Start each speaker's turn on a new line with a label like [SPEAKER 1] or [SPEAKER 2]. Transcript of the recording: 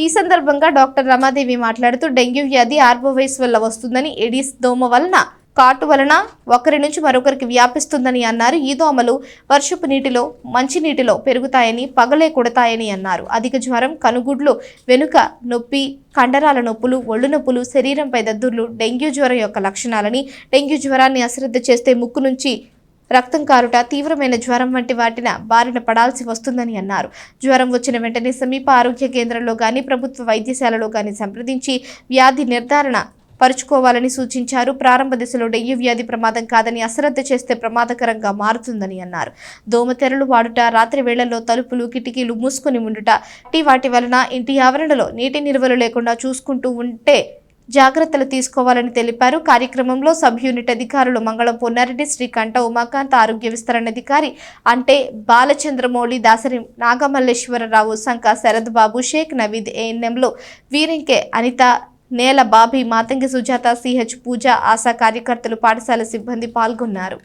[SPEAKER 1] ఈ సందర్భంగా డాక్టర్ రమాదేవి మాట్లాడుతూ డెంగ్యూ వ్యాధి ఆర్బోవైరస్ వల్ల వస్తుందని, ఎడిస్ దోమ వలన కాటు వలన ఒకరి నుంచి మరొకరికి వ్యాపిస్తుందని అన్నారు. ఈ దోమలు వర్షపు నీటిలో, మంచినీటిలో పెరుగుతాయని, పగలే కొడతాయని అన్నారు. అధిక జ్వరం, కనుగుడ్లు, వెనుక నొప్పి, కండరాల నొప్పులు, ఒళ్ళు నొప్పులు, శరీరంపై దద్దుర్లు డెంగ్యూ జ్వరం యొక్క లక్షణాలని, డెంగ్యూ జ్వరాన్ని అశ్రద్ధ చేస్తే ముక్కు నుంచి రక్తం కారుట, తీవ్రమైన జ్వరం వంటి వాటిన బారిన పడాల్సి వస్తుందని అన్నారు. జ్వరం వచ్చిన వెంటనే సమీప ఆరోగ్య కేంద్రంలో కానీ, ప్రభుత్వ వైద్యశాలలో కానీ సంప్రదించి వ్యాధి నిర్ధారణ పరుచుకోవాలని సూచించారు. ప్రారంభ దశలో డెంగ్యూ వ్యాధి ప్రమాదం కాదని, అశ్రద్ధ చేస్తే ప్రమాదకరంగా మారుతుందని అన్నారు. దోమతెరలు వాడుట, రాత్రి వేళల్లో తలుపులు, కిటికీలు మూసుకొని ఉండుట, వాటి వలన ఇంటి ఆవరణలో నీటి నిల్వలు లేకుండా చూసుకుంటూ ఉంటే జాగ్రత్తలు తీసుకోవాలని తెలిపారు. కార్యక్రమంలో సబ్ యూనిట్ అధికారులు మంగళం పొన్నారెడ్డి, శ్రీకంఠ ఉమాకాంత్, ఆరోగ్య విస్తరణ అధికారి అంటే బాలచంద్రమౌళి, దాసరి నాగమల్లేశ్వరరావు, సంక శరద్ బాబు, షేక్ నవీద్, ఏఎన్ఎంలో వీరింకే అనిత, నేల బాబీ, మాతంగి సుజాత, సిహెచ్ పూజ, ఆశా కార్యకర్తలు, పాఠశాల సిబ్బంది పాల్గొన్నారు.